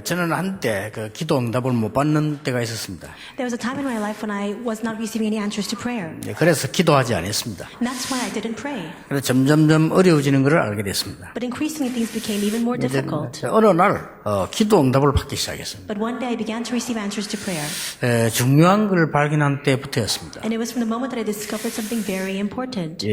저는 한때 그 기도 응답을 못 받는 때가 있었습니다. There was a time in my life when I was not receiving any answers to prayer. 그래서 기도하지 않았습니다. And that's why I didn't pray. 그래서 점점점 어려워지는 것을 알게 됐습니다. But increasingly things became even more difficult. 어느 날 기도 응답을 받기 시작했습니다. But one day I began to receive answers to prayer. 중요한 걸 발견한 때부터였습니다. And it was from the moment that I discovered something very important.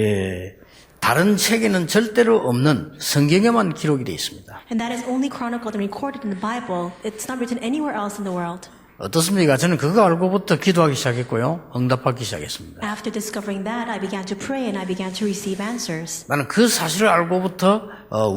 다른 책에는 절대로 없는 성경에만 기록이 되어 있습니다. And that is only chronicled and recorded in the Bible. It's not written anywhere else in the world. 어떻습니까? 저는 그거 알고부터 기도하기 시작했고요. 응답받기 시작했습니다. After discovering that, I began to pray and I began to receive answers. 나는 그 사실을 알고부터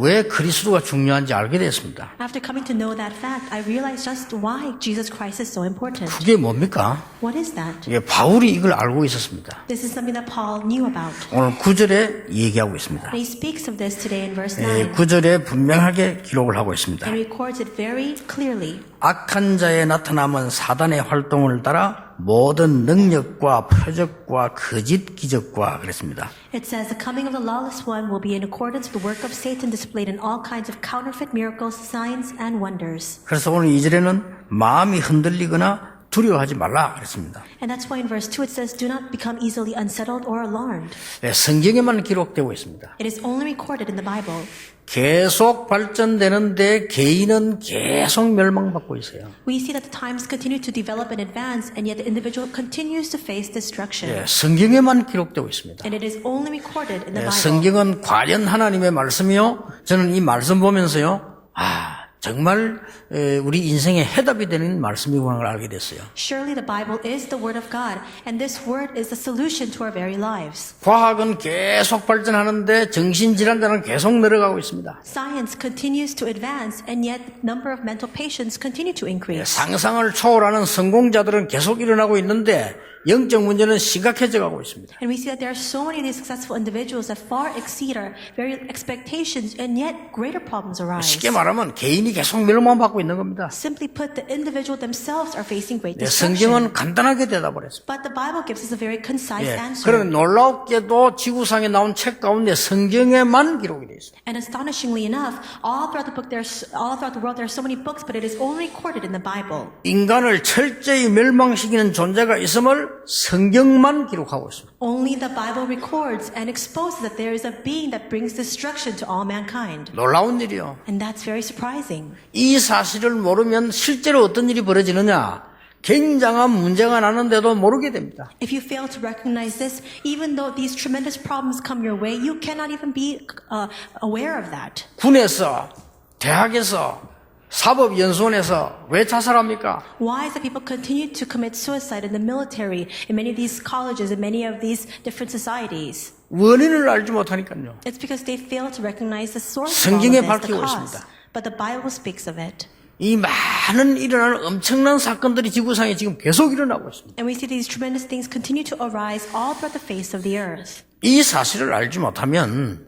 왜 그리스도가 중요한지 알게 됐습니다. After coming to know that fact, I realized just why Jesus Christ is so important. 그게 뭡니까? What is that? 바울이 이걸 알고 있었습니다. This is something that Paul knew about. 오늘 9절에 얘기하고 있습니다. And he speaks of this today in verse 9. 9절에 분명하게 기록을 하고 있습니다. And records it very clearly. 악한 자의 나타남은 사단의 활동을 따라 모든 능력과 표적과 거짓 기적과 그랬습니다. It says the coming of the lawless one will be in accordance with the work of Satan displayed in all kinds of counterfeit miracles, signs, and wonders. 그래서 오늘 2절에는 마음이 흔들리거나 두려워하지 말라 그랬습니다. And that's why in verse 2 it says, do not become easily unsettled or alarmed. 성경에만 기록되고 있습니다. It is only recorded in the Bible. 계속 발전되는데 개인은 계속 멸망받고 있어요. We see that the times continue to develop and advance, and yet the individual continues to face destruction. 성경에만 기록되고 있습니다. And it is only recorded in the Bible. 성경은 과연 하나님의 말씀이요. 저는 이 말씀 보면서요. 정말 우리 인생의 해답이 되는 말씀이고 하는 걸 알게 됐어요. Surely the Bible is the word of God, and this word is the solution to our very lives. 과학은 계속 발전하는데 정신질환자는 계속 늘어가고 있습니다. Science continues to advance, and yet the number of mental patients continue to increase. 상상을 초월하는 성공자들은 계속 일어나고 있는데 영적 문제는 심각해져 가고 있습니다. And we see that there are so many of these successful individuals that far exceed our very expectations, and yet greater problems arise. 쉽게 말하면 개인이 계속 멸망받고 있는 겁니다. Simply put, the individual themselves are facing great 성경은 destruction. 간단하게 대답을 했습니다. But the Bible gives us a very concise answer. 그런데 놀랍게도 지구상에 나온 책 가운데 성경에만 기록이 되어 있습니다. And astonishingly enough, all throughout the world there are so many books, but it is only recorded in the Bible. 인간을 철저히 멸망시키는 존재가 있음을 성경만 기록하고 있습니다. Only the Bible records and exposes that there is a being that brings destruction to all mankind. 놀라운 일이요. And that's very surprising. 이 사실을 모르면 실제로 어떤 일이 벌어지느냐 굉장한 문제가 나는데도 모르게 됩니다. If you fail to recognize this, even though these tremendous problems come your way, you cannot even be aware of that. 군에서, 대학에서, 사법연수원에서 왜 자살합니까? Why is it people continue to commit suicide in the military, in many of these colleges, in many of these different societies? 원인을 알지 못하니까요. It's because they fail to recognize the source of all 성경에 of this, the 밝히고 cause. 있습니다. But the Bible speaks of it. 이 많은 일어나는 엄청난 사건들이 지구상에 지금 계속 일어나고 있습니다. And we see these tremendous things continue to arise all throughout the face of the earth. 이 사실을 알지 못하면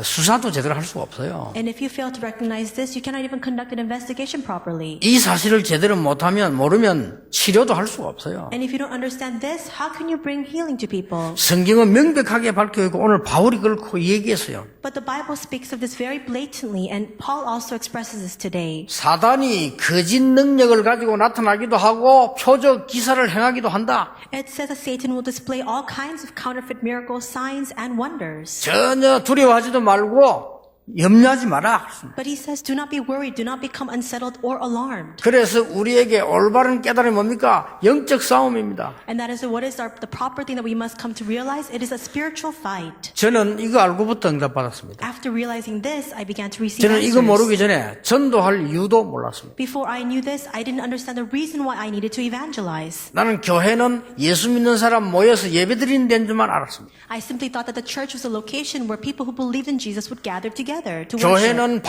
수사도 제대로 할 수가 없어요. And if you fail to recognize this, you cannot even conduct an investigation properly. 이 사실을 제대로 모르면 치료도 할 수가 없어요. And if you don't understand this, how can you bring healing to people? 성경은 명백하게 밝혀있고 오늘 바울이 그걸 얘기했어요. But the Bible speaks of this very blatantly, and Paul also expresses this today. 사단이 거짓 능력을 가지고 나타나기도 하고 표적 기사를 행하기도 한다. It says that Satan will display all kinds of counterfeit miracles, signs, and wonders. 전혀 두려워하지도 말고 염려하지 마라. But he says, do not be worried, do not become unsettled or alarmed. 그래서 우리에게 올바른 깨달음이 뭡니까? 영적 싸움입니다. And that is what is the proper thing that we must come to realize. It is a spiritual fight. 저는 이거 알고부터 응답받았습니다. After realizing this, I began to receive 저는 이거 모르기 answers. 전에 전도할 이유도 몰랐습니다. Before I knew this, I didn't understand the reason why I needed to evangelize. 나는 교회는 예수 믿는 사람 모여서 예배드리는 데인 줄만 알았습니다. I simply thought that the church was a location where people who believed in Jesus would gather together to worship. 교회는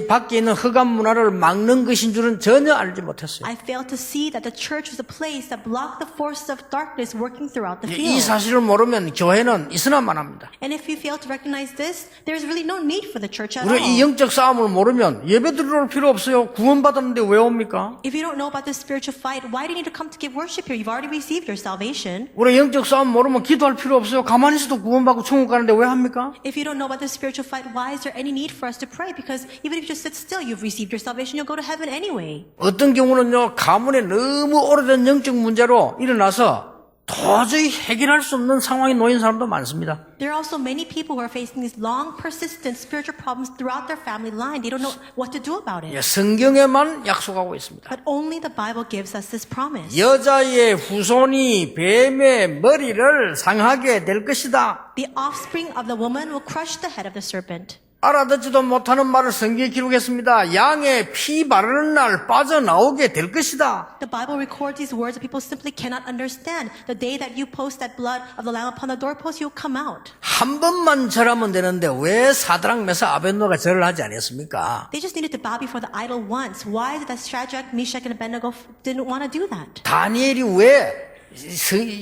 밖에 있는 흑암 문화를 막는 것인 줄은 전혀 알지 못했어요. I failed to see that the church was a place that blocked the forces of darkness working throughout the 이 field. 사실을 모르면 교회는 있으나만 합니다. And if you fail to recognize this, there is really no need for the church at 우리 이 all. 영적 싸움을 모르면 예배드릴 필요 없어요. 구원받았는데 왜 옵니까? If you don't know about this spiritual fight, why do you need to come to give worship here? You've already received your salvation. 우리 영적 싸움 모르면 기도할 필요 없어요. 가만히 있어도 구원받고 천국 가는데 왜 합니까? If you don't know about this spiritual fight, why is there there any need for us to pray? Because even if you just sit still, you've received your salvation, you'll go to heaven anyway. 어떤 경우는요, 가문에 너무 오래된 영적 문제로 일어나서 도저히 해결할 수 없는 상황에 놓인 사람도 많습니다. There are also many people who are facing these long, persistent spiritual problems throughout their family line. They don't know what to do about it. 예, 성경에만 약속하고 있습니다. But only the Bible gives us this promise. 여자의 후손이 뱀의 머리를 상하게 될 것이다. The offspring of the woman will crush the head of the serpent. 알아듣지도 못하는 말을 성경에 기록했습니다. 양의 피 바르는 날 빠져나오게 될 것이다. The Bible records these words that people simply cannot understand. The day that you post that blood of the lamb upon the doorpost, you'll come out. 한 번만 절하면 되는데 왜 사드락 메사 아벤노가 절을 하지 않았습니까? They just needed to bow before the idol once. Why is it that Shadrach, Meshach, and Abednego didn't want to do that? 다니엘이 왜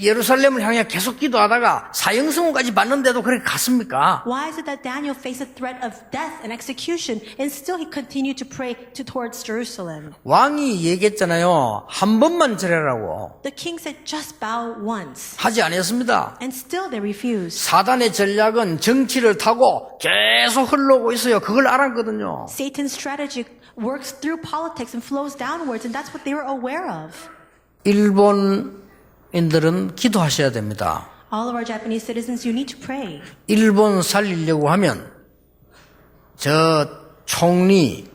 예루살렘을 향해 계속 기도하다가 사형선고까지 받는데도 그렇게 갔습니까? Why is it that Daniel faced a threat of death and execution and still he continued to pray towards Jerusalem? 왕이 얘기했잖아요. 한 번만 절하라고. The king said, just bow once. 하지 않았습니다. And still they refused. 사단의 전략은 정치를 타고 계속 흘러오고 있어요. 그걸 알았거든요. Satan's strategy works through politics and flows downwards, and that's what they were aware of. 일본인들은 기도하셔야 됩니다. All of our Japanese citizens, you need to pray. 일본 살리려고 하면 저 총리,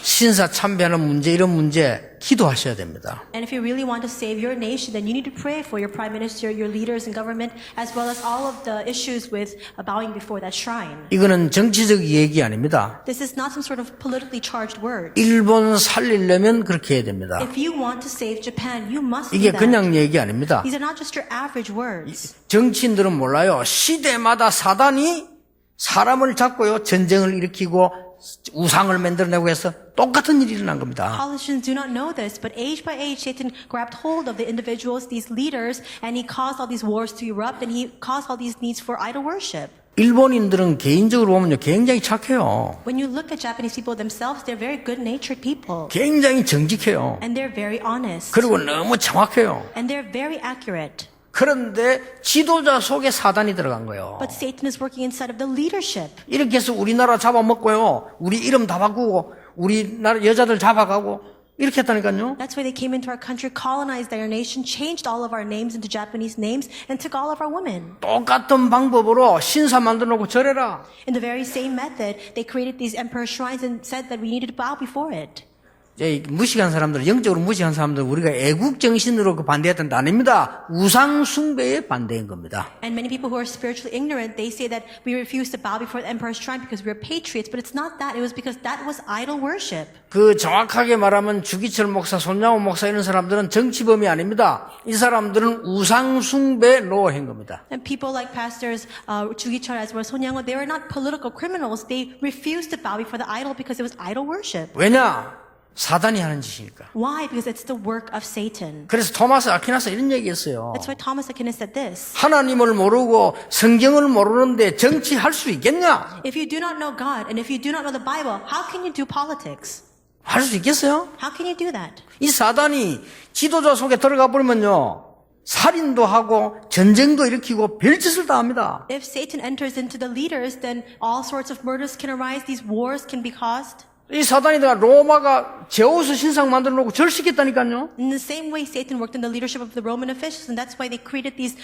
신사 참배하는 문제 이런 문제 기도하셔야 됩니다. And if you really want to save your nation, then you need to pray for your prime minister, your leaders in government, as well as all of the issues with bowing before that shrine. 이거는 정치적 얘기 아닙니다. This is not some sort of politically charged word. 일본 살리려면 그렇게 해야 됩니다. If you want to save Japan, you must do 이게 that. 그냥 얘기 아닙니다. These are not just your average words. 정치인들은 몰라요. 시대마다 사단이 사람을 잡고요. 전쟁을 일으키고 우상을 만들어내고 해서 똑같은 일이 일어난 겁니다. Politicians do not know this, but age by age, Satan grabbed hold of the individuals, these leaders, and he caused all these wars to erupt, and he caused all these needs for idol worship. 일본인들은 개인적으로 보면요. 굉장히 착해요. When you look at Japanese people themselves, they're very good-natured people, 굉장히 정직해요. and they're very honest, 그리고 너무 정확해요. and they're very accurate. 그런데 지도자 속에 사단이 들어간 거예요. But Satan is working inside of the leadership. 이렇게 해서 우리나라 잡아먹고요. 우리 이름 다 바꾸고 우리나라 여자들 잡아가고 이렇게 했다니까요. That's why they came into our country, colonized our nation, changed all of our names into Japanese names, and took all of our women. 똑같은 방법으로 신사 만들어 놓고 절해라. In the very same method, they created these emperor shrines and said that we needed to bow before it. 무식한 사람들, 영적으로 무식한 사람들 우리가 애국 정신으로 그 반대했던 게 아닙니다. 우상 숭배에 반대인 겁니다. And many people who are spiritually ignorant, they say that we refuse to bow before the emperor's shrine because we're patriots, but it's not that. It was because that was idol worship. 그 정확하게 말하면 주기철 목사, 손양호 목사 이런 사람들은 정치범이 아닙니다. 이 사람들은 우상 숭배 노예인 겁니다. And people like pastors Jugichar as well as Sonyango, they were not political criminals. They refused to bow before the idol because it was idol worship. 왜냐? 사단이 하는 짓이니까. Why? Because it's the work of Satan. 그래서 토마스 아퀴나스 이런 얘기했어요. That's why Thomas Aquinas said this. 하나님을 모르고 성경을 모르는데 정치할 수 있겠냐? If you do not know God and if you do not know the Bible, how can you do politics? 할 수 있겠어요? How can you do that? 이 사단이 지도자 속에 들어가 버리면요. 살인도 하고 전쟁도 일으키고 별짓을 다 합니다. If Satan enters into the leaders, then all sorts of murders can arise, these wars can be caused. 이 사단이가 로마가 제우스 신상 만들어 놓고 절시켰다니까요. In the same way, Satan worked in the leadership of the Roman officials, and that's why they created these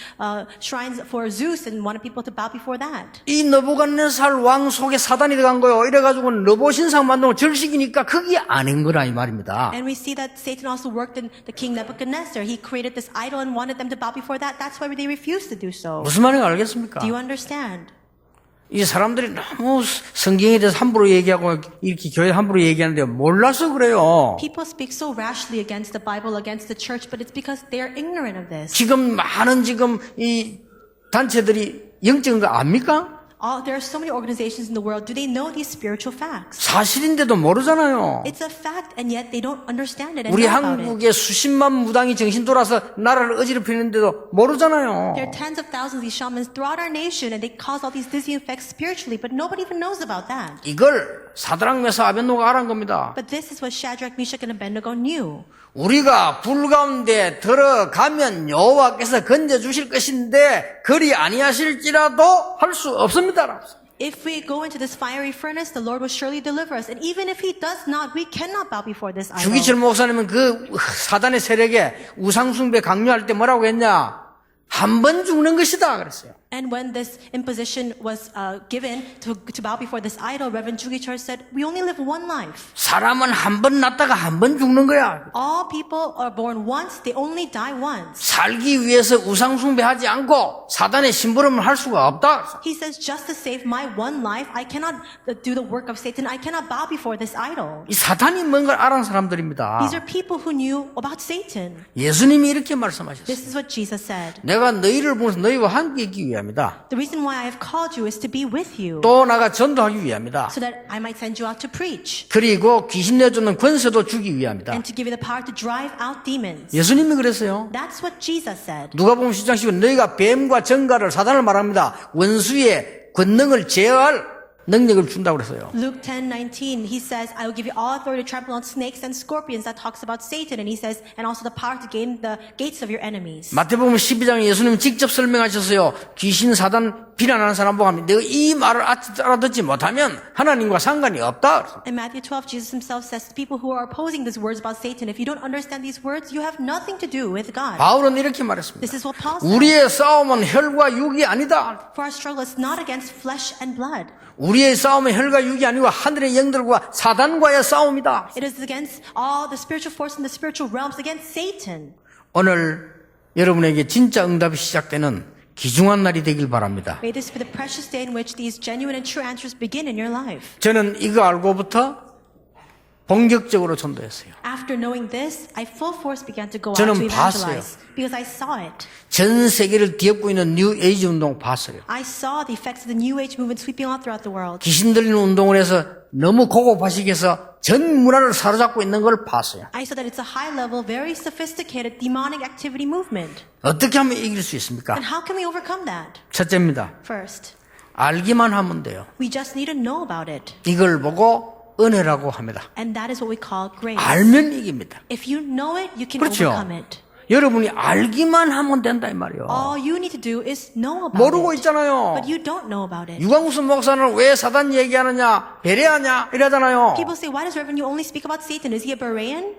shrines for Zeus and wanted people to bow before that. 이 느부갓네살 왕 속에 사단이 들어간 거예요. 이래가지고 느보 신상 만들고 절시키니까 그게 아닌 거라 이 말입니다. And we see that Satan also worked in the king Nebuchadnezzar. He created this idol and wanted them to bow before that. That's why they refused to do so. 무슨 말인지 알겠습니까? Do you understand? 이 사람들이 너무 성경에 대해서 함부로 얘기하고 이렇게 교회 함부로 얘기하는데 몰라서 그래요. People speak so rashly against the Bible, against the church, but it's because they are ignorant of this. 지금 많은 이 단체들이 영적인 거 압니까? There are so many organizations in the world. Do they know these spiritual facts? 사실인데도 모르잖아요. It's a fact, and yet they don't understand it and 우리 know about it. 한국에 수십만 무당이 정신 돌아서 나라를 어지럽히는데도 모르잖아요. There are tens of thousands of these shamans throughout our nation, and they cause all these dizzying effects spiritually, but nobody even knows about that. 이걸 사드락 메사 아벤노가 알은 겁니다. But this is what Shadrach, Meshach, and Abednego knew. 우리가 불 가운데 들어가면 여호와께서 건져주실 것인데 그리 아니하실지라도 할 수 없습니다. If we go into this fiery furnace, the Lord will surely deliver us. And even if He does not, we cannot bow before this idol. 주기철 목사님은 그 사단의 세력에 우상숭배 강요할 때 뭐라고 했냐? 한 번 죽는 것이다 그랬어요. And when this imposition was given to bow before this idol, Reverend Jugi Church said, we only live one life. 사람은 한 번 났다가 한 번 죽는 거야. All people are born once, they only die once. 살기 위해서 우상숭배하지 않고 사단의 심부름을 할 수가 없다. He says, just to save my one life, I cannot do the work of Satan. I cannot bow before this idol. 이 사단이 뭔가를 알아는 사람들입니다. These are people who knew about Satan. 예수님이 이렇게 말씀하셨어요. This is what Jesus said. 내가 너희를 보면서 너희와 함께 있기 위함이다. The reason why I have called you is to be with you, 또 나가 전도하기 위함이다. so that I might send you out to preach, 그리고 귀신 내주는 권세도 주기 위함이다. and to give you the power to drive out demons. 예수님이 그랬어요. That's what Jesus said. 누가복음 10장 10절 너희가 뱀과 정갈을 사단을 말합니다. 원수의 권능을 제어할 능력을 준다고 그랬어요. Luke 10:19, he says, I will give you all authority to trample on snakes and scorpions. That talks about Satan. And he says, and also the power to gain the gates of your enemies. 마태복음 12장에 예수님 직접 설명하셨어요. 귀신 사단 비난하는 사람 보면 내가 이 말을 알아듣지 못하면 하나님과 상관이 없다. In Matthew 12, Jesus himself says to people who are opposing these words about Satan, if you don't understand these words, you have nothing to do with God. 바울은 이렇게 말했습니다. This is what Paul said. 우리의 싸움은 혈과 육이 아니다. For our struggle is not against flesh and blood. 우리의 싸움은 혈과 육이 아니고 하늘의 영들과 사단과의 싸움이다. It is against all the spiritual force in the spiritual realms, against Satan. 오늘 여러분에게 진짜 응답이 시작되는 귀중한 날이 되길 바랍니다. May this be the precious day in which these genuine and true answers begin in your life. 저는 이거 알고부터 본격적으로 전도했어요. After knowing this, I full force began to go out 저는 to 봤어요. evangelize because I saw it. 전 세계를 뒤엎고 있는 뉴 에이지 운동 봤어요. I saw the effects of the New Age movement sweeping all throughout the world. 귀신 들리는 운동을 해서 너무 고급화시켜서 전 문화를 사로잡고 있는 걸 봤어요. I saw that it's a high level, very sophisticated demonic activity movement. 어떻게 하면 이길 수 있습니까? And how can we overcome that? 첫째입니다. First, 알기만 하면 돼요. we just need to know about it. 이걸 보고 은혜라고 합니다. And that is what we call grace. 알면 이깁니다. If you know it, you can 그렇죠. overcome it. 여러분이 알기만 하면 된다 이 말이에요. All you need to do is know about 모르고 it. 있잖아요. But you don't know about it. 유광수 목사는 왜 사단 얘기하느냐, 배려하냐 이러잖아요. People say, why does Reverend you only speak about Satan? Is he a Berean?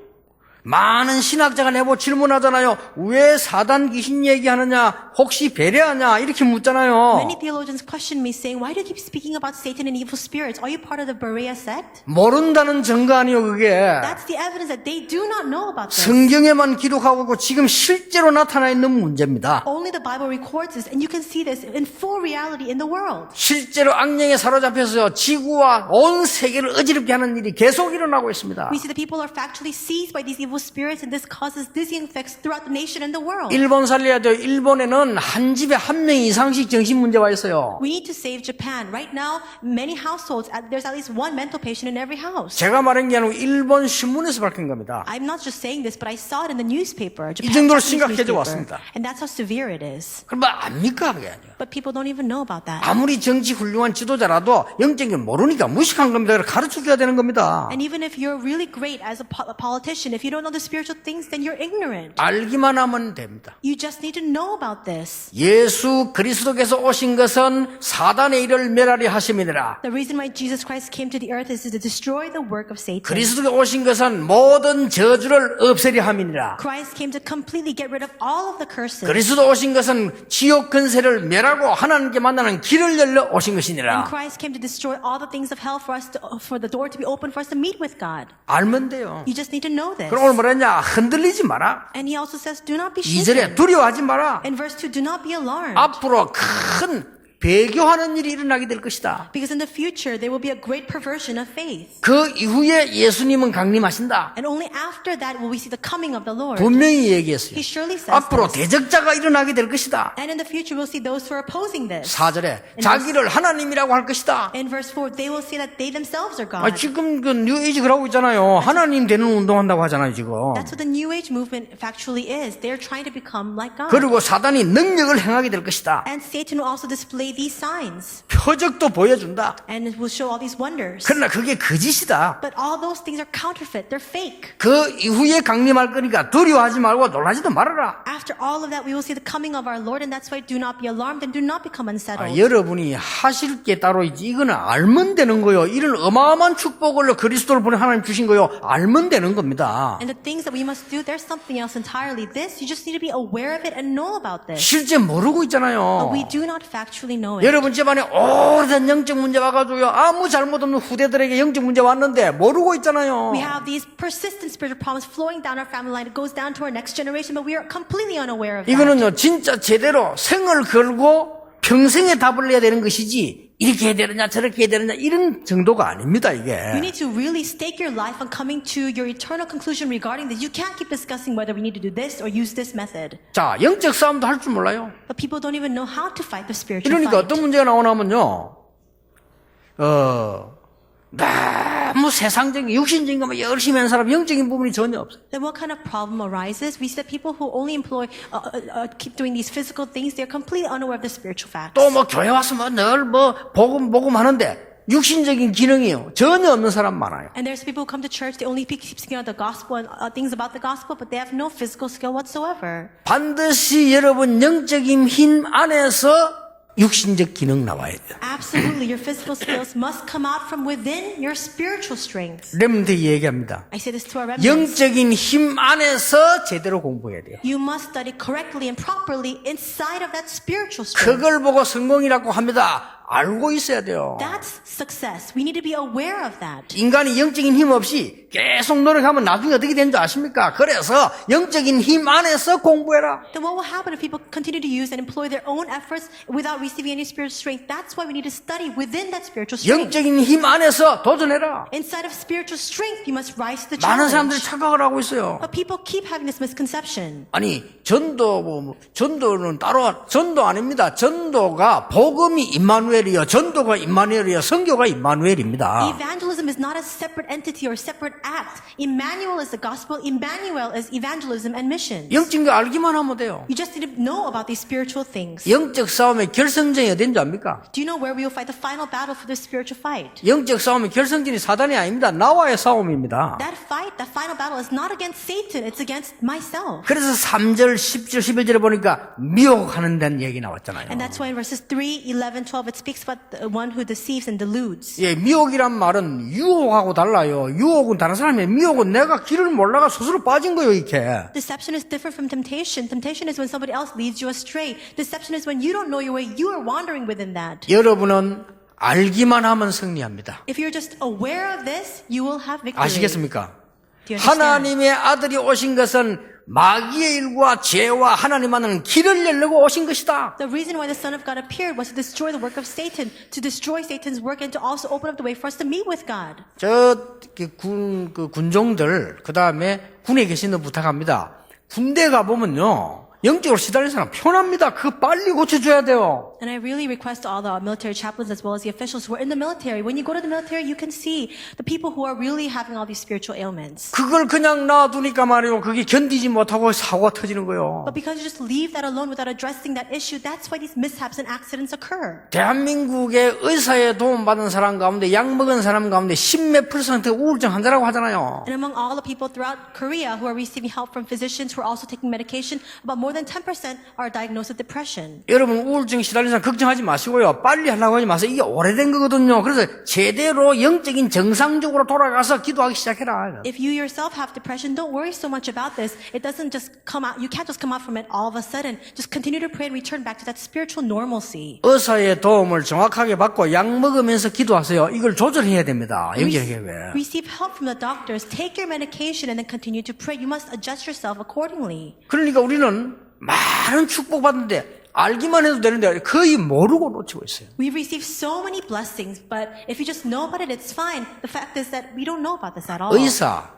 많은 신학자가 내보 질문하잖아요. 왜 사단 귀신 얘기하느냐, 혹시 배려하냐 이렇게 묻잖아요. Many theologians question me saying, why do you keep speaking about Satan and evil spirits? Are you part of the Berea sect? 모른다는 증거 아니요 그게. That's the evidence that they do not know about this. 성경에만 기록하고 있고 지금 실제로 나타나 있는 문제입니다. Only the Bible records this, and you can see this in full reality in the world. 실제로 악령에 사로잡혀서 지구와 온 세계를 어지럽게 하는 일이 계속 일어나고 있습니다. We see the people are factually seized by these evil spirits, and this causes dizzying effects throughout the nation and the world. 일본 살려야 돼요. 일본에는 한 집에 한 명 이상씩 정신 문제가 있어요. We need to save Japan. Right now, many households, there's at least one mental patient in every house. 제가 말한 게 아니고 일본 신문에서 밝힌 겁니다. I'm not just saying this, but I saw it in the newspaper. 이 정도로 Japanese 심각해져 newspaper. 왔습니다. And that's how severe it is. 그럼 뭐 압니까 그게 아니에요. But people don't even know about that. 아무리 정치 훌륭한 지도자라도 영적인 게 모르니까 무식한 겁니다. 가르쳐줘야 되는 겁니다. And even if you're really great as a politician, if you don't know the spiritual things, then you're ignorant. 알기만 하면 됩니다. You just need to know about this. 예수 그리스도께서 오신 것은 사단의 일을 멸하려 하심이니라. The reason why Jesus Christ came to the earth is to destroy the work of Satan. 그리스도가 오신 것은 모든 저주를 없애려 함이니라. Christ came to completely get rid of all of the curses. 그리스도 오신 것은 지옥 근세를 멸하고 하나님께 만나는 길을 열려 오신 And 것이니라. Christ came to destroy all the things of hell for us, for the door to be open for us to meet with God. 알면 돼요. You just need to know this. 그럼 오늘 뭐랬냐? 흔들리지 마라. And he also says, do not be 2절에 shaken. 두려워하지 마라. In verse 2, do not be alarmed. 앞으로 큰 배교하는 일이 일어나게 될 것이다. Because in the future, there will be a great perversion of faith. 그 이후에 예수님은 강림하신다. And only after that will we see the coming of the Lord. 분명히 얘기했어요. He surely says 앞으로 this. 대적자가 일어나게 될 것이다. And in the future, we'll see those who are opposing this. 4절에 자기를 하나님이라고 할 것이다. In verse 4, they will say that they themselves are God. 지금 그 뉴에이지 그러고 있잖아요. 하나님 되는 운동한다고 하잖아요 지금. That's what the New Age movement factually is. They're trying to become like God. 그리고 사단이 능력을 행하게 될 것이다. And Satan will also display display these signs. 표적도 보여준다. And it will show all these wonders. 그러나 그게 거짓이다. But all those things are counterfeit. They're fake. 그 이후에 강림할 거니까 두려워하지 말고 놀라지도 말아라. After all of that, we will see the coming of our Lord, and that's why do not be alarmed and do not become unsettled. 여러분이 하실 게 따로 있지. 이거는 알면 되는 거요. 이런 어마어마한 축복을 그리스도를 보내 하나님 주신 거요. 알면 되는 겁니다. And the things that we must do, there's something else entirely. This, you just need to be aware of it and know about this. 실제 모르고 있잖아요. But we do not factually know it. 여러분 집안에 오래된 영적 문제 와가지고요. 아무 잘못 없는 후대들에게 영적 문제 왔는데 모르고 있잖아요. We have these persistent spiritual problems flowing down our family line. It goes down to our next generation, but we are completely unaware of that. 이거는요, 진짜 제대로 생을 걸고 평생에 답을 내야 되는 것이지, 이렇게 해야 되느냐, 저렇게 해야 되느냐, 이런 정도가 아닙니다, 이게. You need to really stake your life on coming to your eternal conclusion regarding this. You can't keep discussing whether we need to do this or use this method. 자, 영적 싸움도 할 줄 몰라요. But people don't even know how to fight the spiritual 이러니까 fight. 어떤 문제가 나오냐면요, 너무 세상적인, 육신적인 것만 열심히 하는 사람, 영적인 부분이 전혀 없어요. Then what kind of problem arises? We see that people who only keep doing these physical things, they're completely unaware of the spiritual facts. 또 뭐 교회 와서 늘 복음 하는데, 육신적인 기능이요. 전혀 없는 사람 많아요. And there's people who come to church, they only keep speaking about the gospel and things about the gospel, but they have no physical skill whatsoever. 반드시 여러분 영적인 힘 안에서 육신적 기능 나와야 돼요. Absolutely, your physical skills must come out from within your spiritual strengths. 렘드 얘기합니다. I say this to our remnants. 영적인 힘 안에서 제대로 공부해야 돼요. You must study correctly and properly inside of that spiritual strength. 그걸 보고 성공이라고 합니다. 알고 있어야 돼요. That's success. We need to be aware of that. 인간이 영적인 힘 없이 계속 노력하면 나중에 어떻게 되는 줄 아십니까? 그래서 영적인 힘 안에서 공부해라. Then what will happen if people continue to use and employ their own efforts without receiving any spiritual strength? That's why we need to study within that spiritual strength. 영적인 힘 안에서 도전해라. Inside of spiritual strength, you must rise to the 많은 사람들이 challenge. 착각을 하고 있어요. But people keep having this misconception. 아니 전도는 따로 전도 아닙니다. 전도가 복음이 임마누엘이요, 전도가 임마누엘이요, 선교가 임마누엘입니다. Evangelism is not a separate entity or separate act. Emmanuel is the gospel. Emmanuel is evangelism and mission. 영적인 거 알기만 하면 돼요. You just need to know about these spiritual things. 영적 싸움의 결승전이 어딘지 압니까? Do you know where we will fight the final battle for this spiritual fight? 영적 싸움의 결승전이 사단이 아닙니다. 나와의 싸움입니다. That fight, that final battle is not against Satan. It's against myself. 그래서 3절, 10절, 11절에 보니까 미혹하는 데는 얘기 나왔잖아요. And that's why in verses 3, 11, 12, it speaks about the one who deceives and deludes. 예, 미혹이란 말은 유혹하고 달라요. 유혹은 다른 사람이에요. 미혹은 내가 길을 몰라가 스스로 빠진 거예요, 이렇게. Deception is different from temptation. Temptation is when somebody else leads you astray. Deception is when you don't know your way. You are wandering within that. 여러분은 알기만 하면 승리합니다. If you're just aware of this, you will have victory. 아시겠습니까? Do you understand? 하나님의 아들이 오신 것은 마귀의 일과 죄와 하나님 만나는 길을 열려고 오신 것이다. The reason why the Son of God appeared was to destroy the work of Satan, to destroy Satan's work, and to also open up the way for us to meet with God. 군종들, 그 다음에 군에 계신 분 부탁합니다. 군대 가보면요, 영적으로 시달린 사람 편합니다. 그거 빨리 고쳐줘야 돼요. And I really request to all the military chaplains as well as the officials who are in the military, when you go to the military, you can see the people who are really having all these spiritual ailments. 그걸 그냥 놔두니까 말이에요. 그게 견디지 못하고 사고가 터지는 거예요. But because you just leave that alone without addressing that issue, that's why these mishaps and accidents occur. 대한민국의 의사의 도움받은 사람 가운데 약 먹은 사람 가운데 10몇 %가 우울증 환자라고 하잖아요. And among all the people throughout Korea who are receiving help from physicians who are also taking medication, about more than 10% are diagnosed with depression. 여러분 우울증 시달린 사람 걱정하지 마시고요. 빨리 하려고 하지 마세요. 이게 오래된 거거든요. 그래서 제대로 영적인 정상적으로 돌아가서 기도하기 시작해라. If you yourself have depression, don't worry so much about this. It doesn't just come out. You can't just come out from it all of a sudden. Just continue to pray and return back to that spiritual normalcy. 의사의 도움을 정확하게 받고 약 먹으면서 기도하세요. 이걸 조절해야 됩니다. 영적인 Receive help from the doctors. Take your medication and then continue to pray. You must adjust yourself accordingly. 그러니까 우리는 많은 축복받는데 알기만 해도 되는데 거의 모르고 놓치고 있어요. We've received so many blessings, but if you just know about it, it's fine. The fact is that we don't know about this at all. 의사,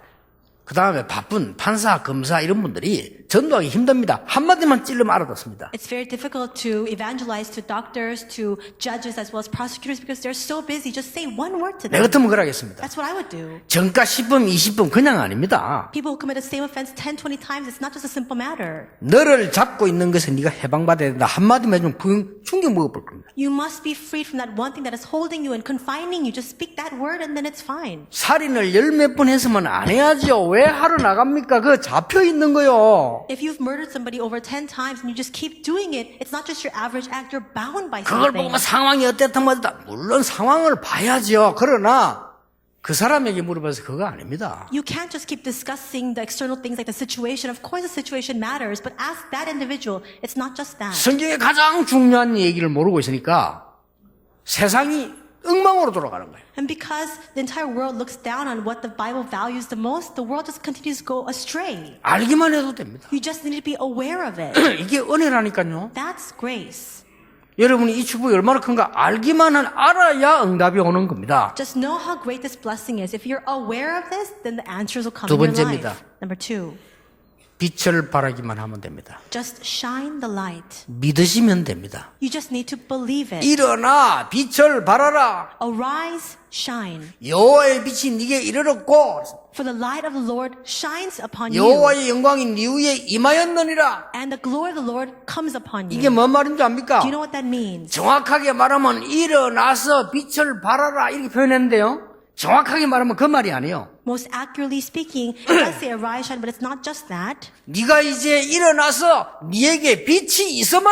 그 다음에 바쁜 판사, 검사 이런 분들이 전도하기 힘듭니다. 한마디만 찔르면 알아듣습니다. It's very difficult to evangelize to doctors, to judges, as well as prosecutors because they're so busy. Just say one word to 내 them. 같으면 그러겠습니다. That's what I would do. 정가 10분, 20분 그냥 아닙니다. People who commit the same offense 10, 20 times, it's not just a simple matter. 너를 잡고 있는 것에 네가 해방받아야 된다. 한마디만 해주면 충격 먹어볼 겁니다. You must be freed from that one thing that is holding you and confining you. Just speak that word and then it's fine. 살인을 열 몇 번 했으면 안 해야죠. 왜 하러 나갑니까? 그거 잡혀 있는 거요. If you've murdered somebody over 10 times and you just keep doing it, it's not just your average act, you're bound by 그걸 something. 보고 상황이 어땠든 뭐든 물론 상황을 봐야죠. 그러나 그 사람에게 물어봐서 그거 아닙니다. You can't just keep discussing the external things like the situation. Of course the situation matters, but ask that individual. It's not just that. 성경의 가장 중요한 얘기를 모르고 있으니까 세상이 엉망으로 돌아가는 거예요. And because the entire world looks down on what the Bible values the most, the world just continues to go astray. 알기만 해도 됩니다. You just need to be aware of it. 이게 은혜라니까요. That's grace. 여러분이 이 축복이 얼마나 큰가 알기만 알아야 응답이 오는 겁니다. Just know how great this blessing is. If you're aware of this, then the answers will come 두 in your 번째입니다. life. Number 2, 빛을 발하기만 하면 됩니다. just shine the light. 믿으시면 됩니다. You just need to believe it. 일어나 빛을 발하라. Arise, shine. 여호와의 빛이 네게 이르렀고 For the light of the Lord shines upon you. 여호와의 영광이 네 위에 임하였느니라. And the glory of the Lord comes upon 이게 you. 뭔 말인지 압니까? Do you know what that means? 정확하게 말하면 일어나서 빛을 발하라 이렇게 표현했는데요. 정확하게 말하면 그 말이 아니에요. Most accurately speaking, it does say arise, shine, but it's not just that. 네가 이제 일어나서 네게 빛이 있음을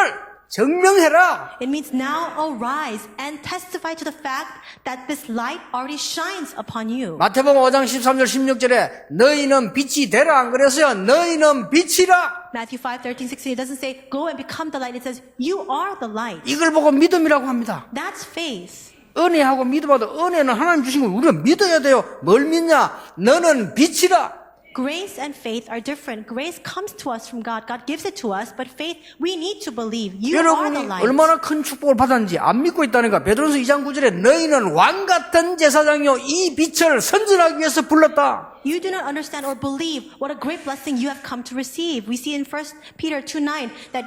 증명해라. It means now arise and testify to the fact that this light already shines upon you. 마태복음 5장 13절 16절에 너희는 빛이 되라 안 그랬어요? 너희는 빛이라. Matthew 5:13, 16, it doesn't say go and become the light. It says you are the light. 이걸 보고 믿음이라고 합니다. That's faith. 은혜하고 믿음하고 은혜는 하나님 주신 걸 우리가 믿어야 돼요. 뭘 믿냐? 너는 빛이라. Grace and faith are different. Grace comes to us from God. God gives it to us, but faith, we need to believe. You are the 여러분이 light. 얼마나 큰 축복을 받았는지 안 믿고 있다니까. 베드로서 2장 9절에 너희는 왕 같은 제사장이요 이 빛을 선전하기 위해서 불렀다. You do not understand or believe what a great blessing you have come to receive. We see in 1 Peter 2:9 that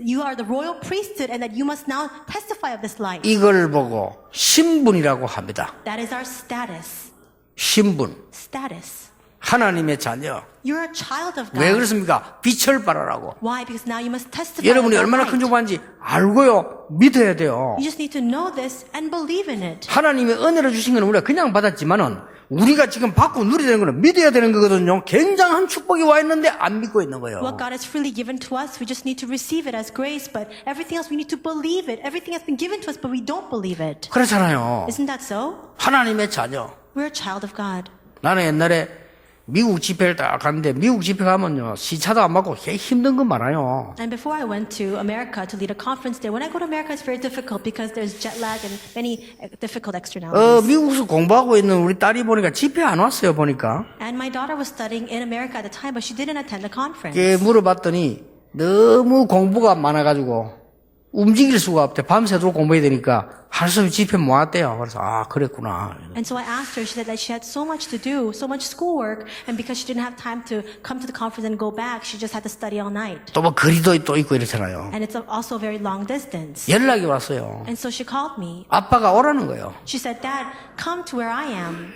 you are the royal priesthood and that you must now testify of this light. 이걸 보고 신분이라고 합니다. That is our status. 신분. Status. 하나님의 자녀. You're a child of 왜 God. 그렇습니까? 빛을 발하라고. Why? Because now you must testify 여러분이 of 얼마나 that 큰 light. 축복인지 알고요. 믿어야 돼요. You just need to know this and believe in it. 하나님의 은혜를 주신 건 우리가 그냥 받았지만은 우리가 지금 받고 누려야 되는 거는 믿어야 되는 거거든요. 굉장한 축복이 와 있는데 안 믿고 있는 거예요. What God has freely given to us, we just need to receive it as grace, but everything else we need to believe it. Everything has been given to us, but we don't believe it. 그렇잖아요. Isn't that so? 하나님의 자녀. We're a child of God. 나는 옛날에 미국 집회를 딱 갔는데 미국 집회 가면요 시차도 안 맞고 힘든 건 많아요. And before I went to America to lead a conference there, when I go to America, it's very difficult because there's jet lag and many difficult externalities. 미국에서 공부하고 있는 우리 딸이 보니까 집회 안 왔어요 보니까. And my daughter was studying in America at the time, but she didn't attend the conference. 물어봤더니 너무 공부가 많아가지고 움직일 수가 없대. 밤새도록 공부해야 되니까 할 수 없이 집회 못 왔대요. 그래서 그랬구나. And so I asked her, she said that she had so much to do, so much schoolwork, and because she didn't have time to come to the conference and go back, she just had to study all night. 또 뭐 거리도 또 있고 이렇잖아요. And it's also a very long distance. 연락이 왔어요. And so she called me. 아빠가 오라는 거예요. She said, Dad, come to where I am.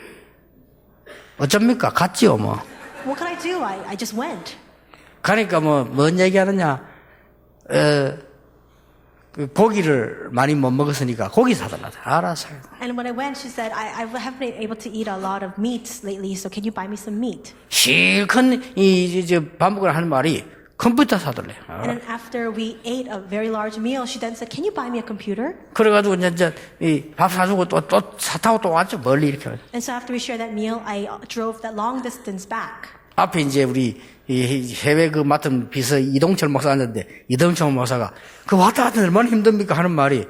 어쩝니까? 갔지요 뭐. What can I do? I just went. 가니까 뭔 얘기하느냐. 그 고기를 많이 못 먹었으니까 고기 사달라. 알았어. And when I went, she said, I haven't been able to eat a lot of meat lately, so can you buy me some meat? 실컷 반복을 하는 말이 컴퓨터 사달래. And then after we ate a very large meal, she then said, can you buy me a computer? 그래가지고 이제 밥 사주고 또 차 타고 또 왔죠. 멀리 이렇게. And so after we shared that meal, I drove that long distance back. 앞에 이제 우리 해외 맡은 비서 이동철 목사 앉았는데 이동철 목사가 그 왔다 갔다 얼마나 힘듭니까 하는 말이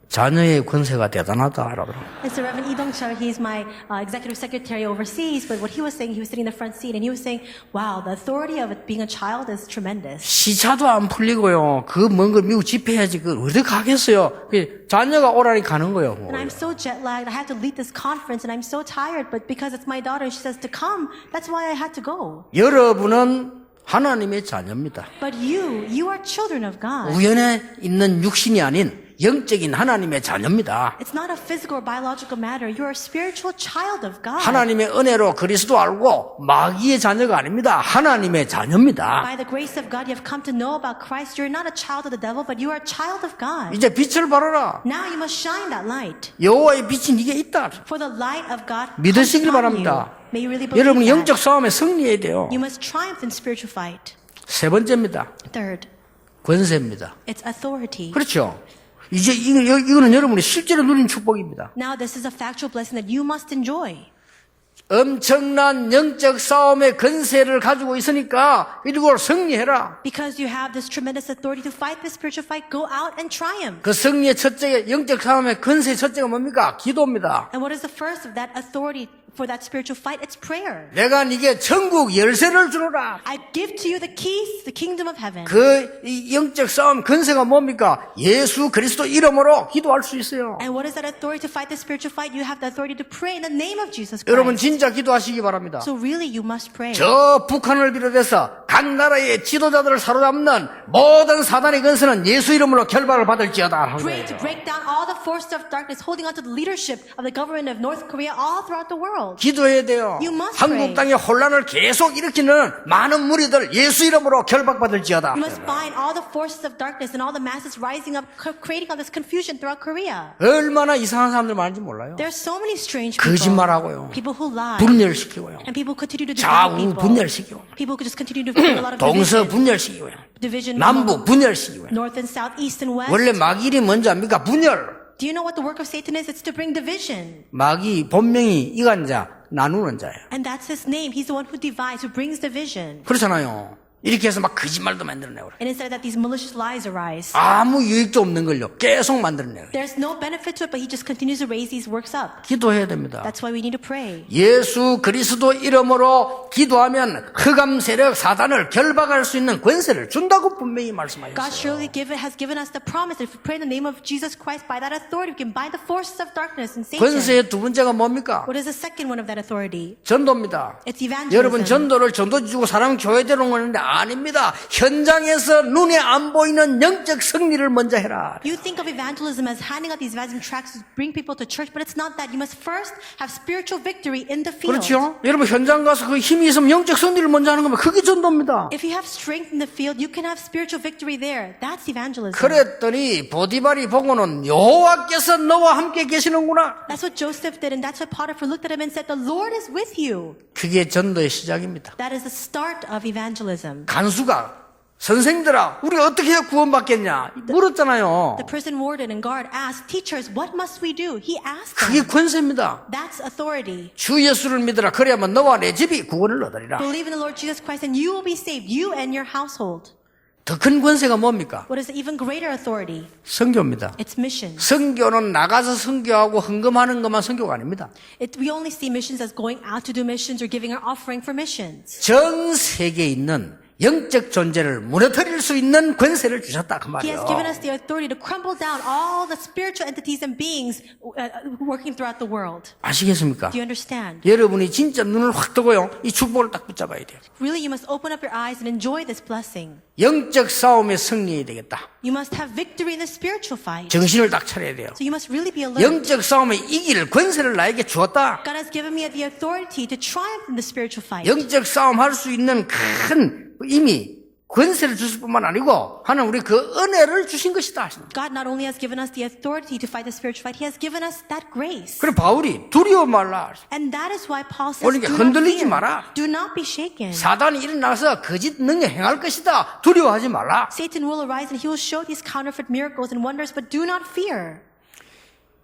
자녀의 권세가 대단하다라고. And so Reverend Lee Dong-chul, he's my executive secretary overseas, but what he was saying, he was sitting in the front seat and he was saying, wow, the authority of it being a child is tremendous. 시차도 안 풀리고요. 그 먼 걸 미국 집회해야지 그걸 어디 가겠어요. 자녀가 오라니 가는 거예요. And I'm so jet lagged. I had to lead this conference and I'm so tired, but because it's my daughter, she says to come, that's why I had to go. 여러분은 하나님의 자녀입니다. But you are children of God. 우연에 있는 육신이 아닌 영적인 하나님의 자녀입니다. It's not a physical or biological matter. You're a spiritual child of God. 하나님의 은혜로 그리스도 알고 마귀의 자녀가 아닙니다. 하나님의 자녀입니다. By the grace of God, you have come to know about Christ. You're not a child of the devil, but you are a child of God. 이제 빛을 발하라. Now you must shine that light. 여호와의 빛이 네게 있다. For the light of God 믿으시길 comes from 바랍니다. you. May you really believe 여러분 that. 영적 싸움에 승리해야 돼요. You must triumph in spiritual fight. 세 번째입니다. Third, 권세입니다. it's authority. 그렇죠. 이제 이거는 여러분이 실제로 누린 축복입니다. Now this is a factual blessing that you must enjoy. 엄청난 영적 싸움의 권세를 가지고 있으니까 이리고 승리해라. Because you have this tremendous authority to fight this spiritual fight, go out and triumph. 그 승리의 첫째, 영적 싸움의 권세의 첫째가 뭡니까? 기도입니다. And what is the first of that authority for that spiritual fight? It's prayer. 내가 네게 천국 열쇠를 주노라. I give to you the keys to the kingdom of heaven. 이 영적 싸움 권세가 뭡니까? 예수 그리스도 이름으로 기도할 수 있어요. And what is that authority to fight the spiritual fight? You have the authority to pray in the name of Jesus 여러분 Christ. 진짜 기도하시기 바랍니다. So really you must pray. 저 북한을 비롯해서 각 나라의 지도자들을 사로잡는 모든 사단의 권세는 예수 이름으로 결박을 받을지어다. Pray to break down all the forces of darkness holding on to the leadership of the government of North Korea all throughout the world. 기도해야 돼요. You must 한국 땅의 혼란을 계속 일으키는 많은 무리들 예수 이름으로 결박받을지어다. You must bind all the forces of darkness and all the masses rising up, creating all this confusion throughout Korea. 얼마나 이상한 사람들 많은지 몰라요. There are so many strange people. 거짓말하고요. People who lie. 분열시키고요. And people continue to divide 좌우 people. 분열시키고 People who just continue to bring a lot of 동서 division. 분열시키고요. Division 남부 분열시키고요. north and south, east and west. 원래 마귀일이 뭔지 압니까? 분열. Do you know what the work of Satan is? It's to bring division. 마귀 본명이 이간자, 나누는 자예요. And that's his name. He's the one who divides, who brings division. 그렇잖아요. 이렇게 해서 막 거짓말도 만들어내고 And instead that these malicious lies arise. 아무 유익도 없는 걸요. 계속 만들어내고 There's no benefit to it, but he just continues to raise these works up. 기도해야 됩니다. That's why we need to pray. 예수 그리스도 이름으로 기도하면 흑암 세력 사단을 결박할 수 있는 권세를 준다고 분명히 God 말씀하셨어요. surely has given us the promise that if we pray in the name of Jesus Christ, by that authority, we can bind the forces of darkness and Satan. 권세의 두 번째가 뭡니까? What is the second one of that authority? 전도입니다. It's evangelism. 여러분 전도를 전도 주고 사람 교회대로 오는데 아닙니다. 현장에서 눈에 안 보이는 영적 승리를 먼저 해라. You think of evangelism as handing out these evangelism tracts to bring people to church, but it's not that. You must first have spiritual victory in the field. 그렇죠? 여러분 현장 가서 그 힘이 있으면 영적 승리를 먼저 하는 거면 그게 전도입니다. If you have strength in the field, you can have spiritual victory there. That's evangelism. 그랬더니 보디발이 보고는 여호와께서 너와 함께 계시는구나. That's what Joseph did, and that's what Potiphar looked at him and said, "The Lord is with you." 그게 전도의 시작입니다. That is the start of evangelism. 간수가 선생들아, 우리가 어떻게 해야 구원받겠냐? 물었잖아요. The prison warden and guard asked, "Teachers, what must we do?" He asked 그게 them. 권세입니다. That's authority. 주 예수를 믿으라. 그래야만 너와 내 집이 구원을 얻으리라. Believe in the Lord Jesus Christ, and you will be saved, you and your household. 더 큰 권세가 뭡니까? What is the even greater authority? 선교입니다. It's missions. 선교는 나가서 선교하고 헌금하는 것만 선교가 아닙니다. We only see missions as going out to do missions or giving our offering for missions. 전 세계에 있는 영적 존재를 무너뜨릴 수 있는 권세를 주셨다 그 He has 말이에요. given us the authority to crumble down all the spiritual entities and beings working throughout the world. 아시겠습니까? Do you understand? 여러분이 진짜 눈을 확 뜨고요. 이 축복을 딱 붙잡아야 돼요. Really, you must open up your eyes and enjoy this blessing. 영적 싸움에 승리해야 되겠다. You must have victory in the spiritual fight. 정신을 딱 차려야 돼요. So you must really be alert. 영적 싸움에 이길 권세를 나에게 주었다. God has given me the authority to triumph in the spiritual fight. 영적 싸움 할 수 있는 큰 이미 권세를 주실 뿐만 아니고 하나님 우리 그 은혜를 주신 것이다. God not only has given us the authority to fight the spiritual fight, He has given us that grace. 그래 바울이 두려워 말라. And that is why Paul says, 그러니까 do not 흔들리지 fear. 마라. Do not be shaken. 사단이 일어나서 거짓 능력 행할 것이다. 두려워하지 말라. Satan will arise and he will show these counterfeit miracles and wonders, but do not fear.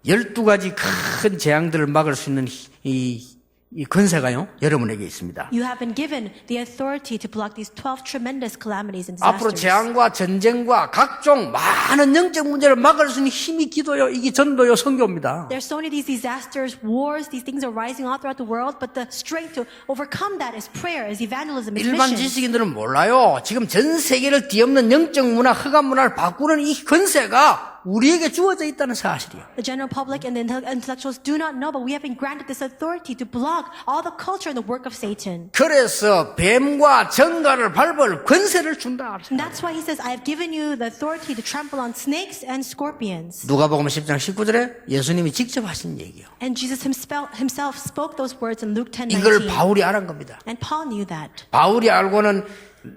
12가지 큰 재앙들을 막을 수 있는 이 이 권세가요, 여러분에게 있습니다. You have been given the authority to block these 12 tremendous calamities and 앞으로 disasters. 재앙과 전쟁과 각종 많은 영적 문제를 막을 수 있는 힘이 기도요, 이게 전도요, 선교입니다. There's so many these disasters, wars, these things are rising all throughout the world, but the strength to overcome that is prayer, is evangelism, is 일반 mission. 지식인들은 몰라요. 지금 전 세계를 뒤엎는 영적 문화, 흑암 문화를 바꾸는 이 권세가 우리에게 주어져 있다는 사실이요. The general public and the intellectuals do not know, but we have been granted this authority to block all the culture and the work of Satan. 그래서 뱀과 정갈을 밟을 권세를 준다. And that's why he says, I have given you the authority to trample on snakes and scorpions. 누가복음 10장 19절에 예수님이 직접 하신 얘기요. And Jesus himself spoke those words in Luke 10:19. 이걸 바울이 알은 겁니다. And Paul knew that. 바울이 알고는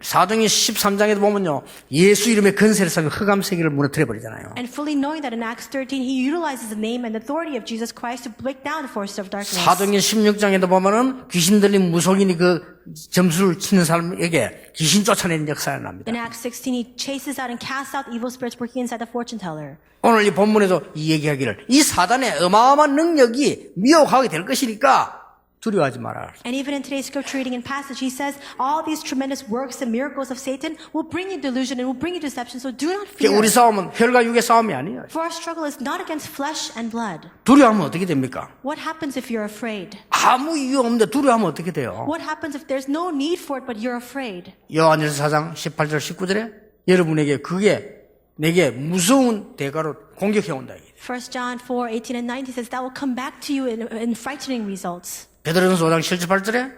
사도행전 13장에도 보면요, 예수 이름의 권세를 써서 흑암 세계를 무너뜨려 버리잖아요. And fully knowing that in Acts 13, he utilizes the name and authority of Jesus Christ to break down the forces of darkness. 사도행전 16장에도 보면은 귀신 들린 무속인이 그 점수를 치는 사람에게 귀신 쫓아내는 역사가 납니다. In Acts 16, he chases out and casts out evil spirits working inside the fortune teller. 오늘 이 본문에도 이 얘기하기를 이 사단의 어마어마한 능력이 미혹하게 될 것이니까 두려워하지 마라. And even in today's scripture reading and passage, he says, all these tremendous works and miracles of Satan will bring you delusion and will bring you deception, so do not fear. 우리 싸움은 혈과 육의 싸움이 아니에요. For our struggle is not against flesh and blood. 두려워하면 어떻게 됩니까? What happens if you're afraid? 아무 이유 없는데 두려워하면 어떻게 돼요? What happens if there's no need for it, but you're afraid? 요한일서 4장 18절 19절에 여러분에게 그게 내게 무서운 대가로 공격해 온다. 1 John 4, 18 and 19 says that will come back to you in frightening results. 베드로전서 5장 7절 8절에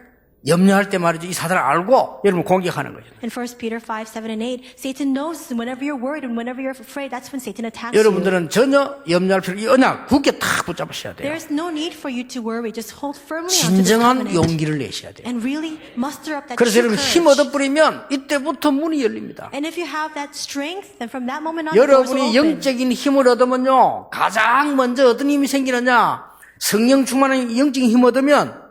염려할 때 말이죠. 이 사단을 알고 여러분 공격하는 거죠. In 1 Peter 5, 7 and 8, Satan knows whenever you're worried and whenever you're afraid, that's when Satan attacks you. 여러분들은 전혀 염려할 필요 없이 이 언약 굳게 탁 붙잡으셔야 돼요. There's no need for you to worry. Just hold firmly onto this 진정한 covenant 용기를 내셔야 돼요. and really muster up that 그래서 true 여러분 힘 courage. 얻어버리면 이때부터 문이 열립니다. And if you have that strength, then from that moment on, the doors will 여러분이 open. 영적인 힘을 얻으면요, 가장 먼저 어떤 힘이 생기느냐, 성령 충만한 영적인 힘을 얻으면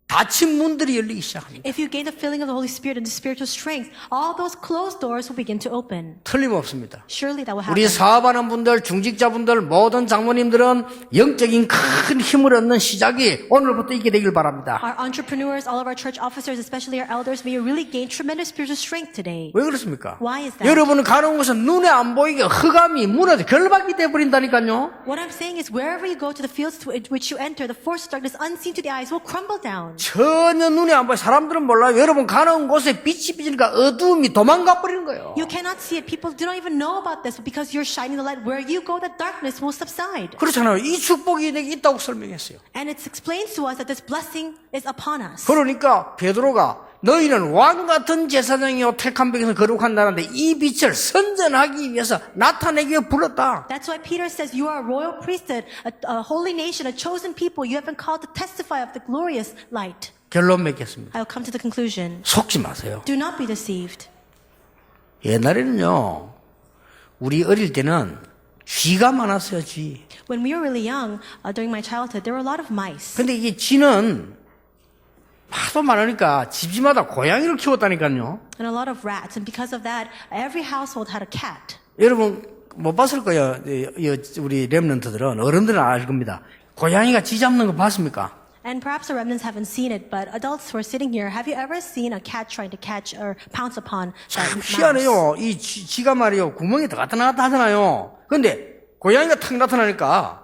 닫힌 문들이 열리기 시작합니다. If you gain the filling of the Holy Spirit and the spiritual strength, all those closed doors will begin to open. 틀림없습니다. Surely that will happen. 우리 사업하는 분들, 중직자분들, 모든 장모님들은 영적인 큰 힘을 얻는 시작이 오늘부터 있게 되길 바랍니다. Our entrepreneurs, all of our church officers, especially our elders, may you really gain tremendous spiritual strength today. 왜 그렇습니까? Why is that? 여러분은 가는 곳은 눈에 안 보이게 흑암이 무너져 결박이 돼버린다니까요. What I'm saying is wherever you go to the fields to which you enter, the force of darkness unseen to the eyes will crumble down. 전혀 눈에 안 보여. 사람들은 몰라요. 여러분 가는 곳에 빛이 비치니까 어두움이 도망가 버리는 거예요. You cannot see it. People do not even know about this, but because you're shining the light, where you go, the darkness will subside. 그렇잖아요. 이 축복이 내게 있다고 설명했어요. And it explains to us that this blessing is upon us. 그러니까 베드로가 너희는 왕 같은 제사장이요 택한 백에서 거룩한 나라인데 이 빛을 선전하기 위해서 나타내기 위해 불렀다. That's why Peter says you are a royal priesthood, a holy nation, a chosen people. You have been called to testify of the glorious light. 결론 맺겠습니다. I'll come to the conclusion. 속지 마세요. Do not be deceived. 옛날에는요, 우리 어릴 때는 쥐가 많았어요, 쥐. When we were really young, during my childhood, there were a lot of mice. 근데 이게 쥐는 하도 많으니까 집집마다 고양이를 키웠다니까요. And a lot of rats. And because of that, every household had a cat. 여러분 못 봤을 거예요. 우리 렘넌트들은 어른들은 알 겁니다. 고양이가 쥐 잡는 거 봤습니까? And perhaps the remnants haven't seen it, but adults who are sitting here, have you ever seen a cat trying to catch or pounce upon that mouse? 희한해요. 이 쥐가 말이요 구멍에 들어갔다 나갔다 하잖아요. 근데 고양이가 탁 나타나니까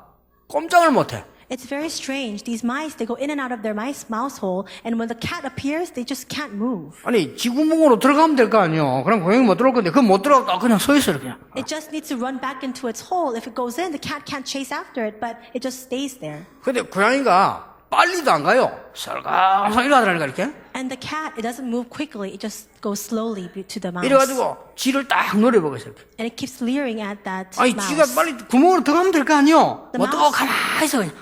꼼짝을 못해. It's very strange. These mice, they go in and out of their mouse hole, and when the cat appears, they just can't move. 아니 쥐구멍으로 들어가면 될 거 아니에요. 그럼 고양이 못 들어올 건데 그건 못 들어가고 그냥 서 있어요 그냥. It just needs to run back into its hole. If it goes in, the cat can't chase after it, but it just stays there. 근데 고양이가 빨리도 안 가요. 설가설가 일어나더라니까 이렇게. And the cat, it doesn't move quickly. It just goes slowly to the mouse. 이래가지고 쥐를 딱 노려보고 있어요. 이렇게. And it keeps leering at that 아니 mouse. 쥐가 빨리 구멍으로 들어가면 될 거 아니에요. The 뭐 또 mouse- 가만히 있어 그냥.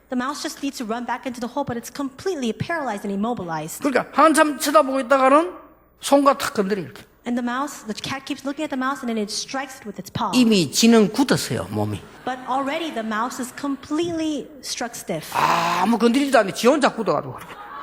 The mouse just needs to run back into the hole, but it's completely paralyzed and immobilized. 그러니까 한참 쳐다보고 있다가는 손과 탁 건드려 이렇게. And the cat keeps looking at the mouse and then it strikes it with its paw. 이미 쥐는 굳었어요 몸이. But already the mouse is completely struck stiff. 아무 건드리지도 않는데 지 혼자 굳어가지고.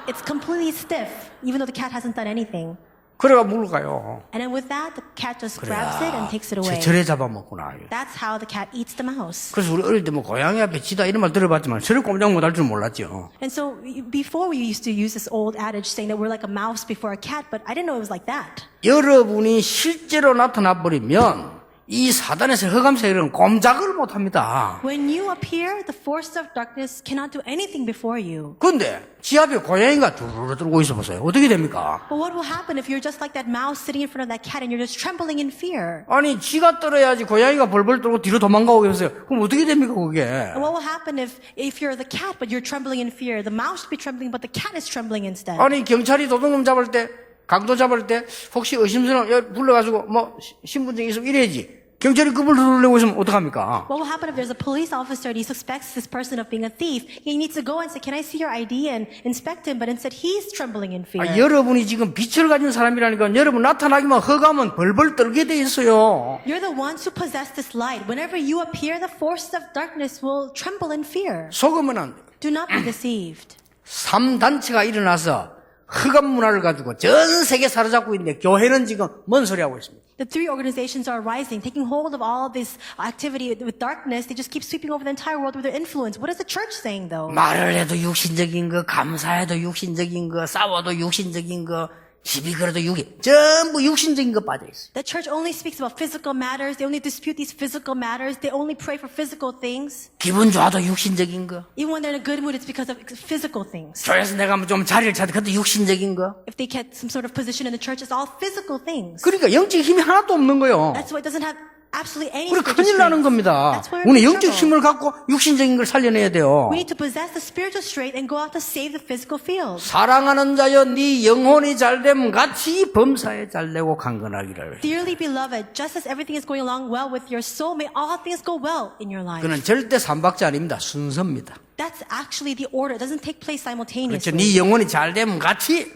It's completely stiff, even though the cat hasn't done anything. 그래가 물어가요. And then with that, the cat just grabs it and takes it away. 절에 잡아먹구나. That's how the cat eats the mouse. 그래서 우리 어릴 때 뭐 고양이 앞에 지다 이런 말 들어봤지만 저를 꼼짝 못할 줄 몰랐죠. And so before we used to use this old adage saying that we're like a mouse before a cat, but I didn't know it was like that. 여러분이 실제로 나타나 버리면 이 사단의 흑암 세력은 꼼짝을 못합니다. When you appear, the forces of darkness cannot do anything before you. 근데 지 앞에 고양이가 두루루 들고 있어 보세요. 어떻게 됩니까? But what will happen if you're just like that mouse sitting in front of that cat and you're just trembling in fear? 아니 지가 떨어야지 고양이가 벌벌 떨고 뒤로 도망가고 그러세요. 그럼 어떻게 됩니까 그게? And what will happen if you're the cat but you're trembling in fear? The mouse should be trembling but the cat is trembling instead. 아니 경찰이 도둑놈 잡을 때 강도 잡을 때 혹시 의심스러운 불러가지고 뭐 신분증 있으면 이래야지. 경찰이 급을 누르려고 있으면 어떡합니까? What will happen if there's a police officer and he suspects this person of being a thief? He needs to go and say, "Can I see your ID?" and inspect him, but instead he's trembling in fear. 여러분이 지금 빛을 가진 사람이라니까 여러분 나타나기만 허가면 벌벌 떨게 돼 있어요. You're the ones who possess this light. Whenever you appear, the forces of darkness will tremble in fear. 속으면 안 돼요. Do not be deceived. 3단체가 일어나서 흑암 문화를 가지고 전 세계 사로잡고 있는데 교회는 지금 뭔 소리 하고 있습니다. The three organizations are rising, taking hold of all this activity with darkness. They just keep sweeping over the entire world with their influence. What is the church saying, though? 말을 해도 육신적인 거, 감사해도 육신적인 거, 싸워도 육신적인 거, 시비 걸어도 전부 육신적인 거 빠져 있어요. The church only speaks about physical matters. They only dispute these physical matters. They only pray for physical things. 기분 좋아도 육신적인 거. Even when they're in a good mood, it's because of physical things. 교회에서 내가 좀 자리를 찾아 그것도 육신적인 거. If they get some sort of position in the church, it's all physical things. 그러니까 영적 힘이 하나도 없는 거예요. That's why it doesn't have absolutely any 우리 spiritual 큰일 나는 strength. 겁니다. That's where 우리 we're in 영적 trouble. 힘을 갖고 육신적인 걸 살려내야 돼요. We need to possess the spiritual strength and go out to save the physical field. 사랑하는 자여 네 영혼이 잘됨 같이 범사에 잘되고 강건하기를. Dearly beloved, just as everything is going along well with your soul, may all things go well in your life. 그는 절대 삼박자 아닙니다. 순서입니다. That's actually the order. It doesn't take place 그렇죠. simultaneously. 네 영혼이 잘됨 같이.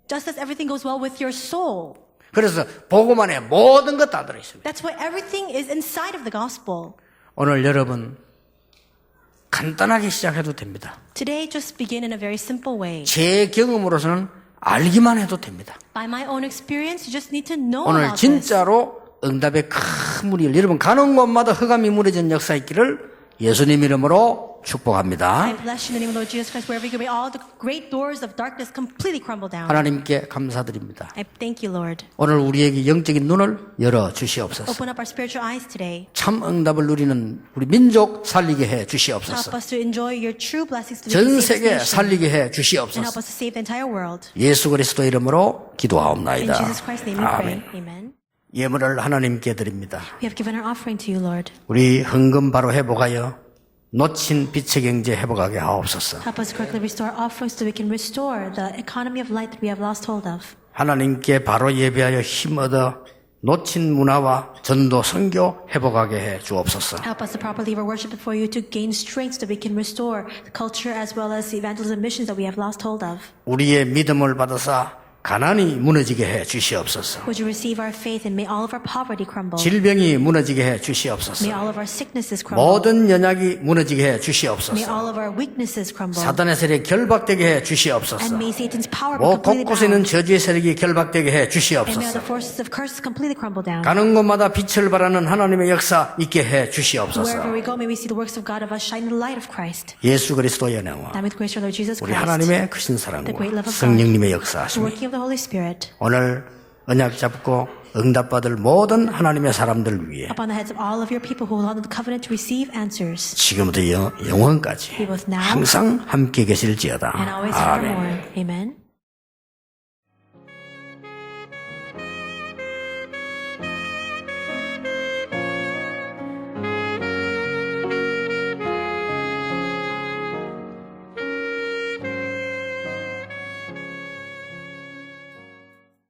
Just as everything goes well with your soul. 그래서 복음 안에 모든 것 다 들어있습니다. That's why everything is inside of the gospel. 오늘 여러분 간단하게 시작해도 됩니다. Today, just begin in a very simple way. 제 경험으로서는 알기만 해도 됩니다. By my own experience, you just need to know 오늘 about this. 진짜로 응답의 큰 문이 여러분 가는 곳마다 흑암이 무너진 역사 있기를 예수님 이름으로 축복합니다. I bless you in the name of the Lord Jesus Christ. Wherever you go, may all the great doors of darkness completely crumble down. 하나님께 감사드립니다. I thank you, Lord. 오늘 우리에게 영적인 눈을 열어 주시옵소서. Open up our spiritual eyes today. 참 응답을 누리는 우리 민족 살리게 해 주시옵소서. Help us to enjoy your true blessings to 전 make 세계 this nation. 살리게 해 And help 주시옵소서. us to save the entire world. 예수 그리스도 이름으로 In 기도하옵나이다. Jesus Christ's name we pray. 아멘. Amen. 예물을 하나님께 드립니다. We have given our offering to you, Lord. 우리 헌금 바로 회복하여 놓친 빛의 경제 회복하게 하옵소서. Help us correctly restore offerings so we can restore the economy of light that we have lost hold of. 하나님께 바로 예배하여 힘 얻어 놓친 문화와 전도 선교 회복하게 해 주옵소서. Help us to properly worship before you to gain strength so we can restore the culture as well as the evangelism missions that we have lost hold of. 우리의 믿음을 받아서 가난이 무너지게 해 주시옵소서. Would you receive our faith and may all of our poverty crumble? 질병이 무너지게 해 May 주시옵소서. all of our sicknesses crumble. 모든 연약이 무너지게 해 May 주시옵소서. all of our weaknesses crumble. 사단의 세력이 결박되게 해 And 주시옵소서. may Satan's power be 모 completely 곳곳에 있는 bound. 저주의 세력이 결박되게 해 And may all 주시옵소서. the forces of curse completely crumble down. 가는 곳마다 빛을 발하는 하나님의 역사 있게 해 Wherever 주시옵소서. we go, may we see the works of God of us shine in the light of Christ. 예수 그리스도의 영광, Now with grace, our Lord Jesus 우리 Christ, 하나님의 크신 the 사랑과 great love of God, 성령님의 the 역사하심이 working of the Holy Spirit, 오늘 언약 잡고 응답받을 모든 하나님의 사람들 위해 upon the heads of all of your people who hold on to the covenant to receive answers, 지금부터 영원까지 be both now 항상 함께 계실지어다. and always 아멘. forevermore. Amen.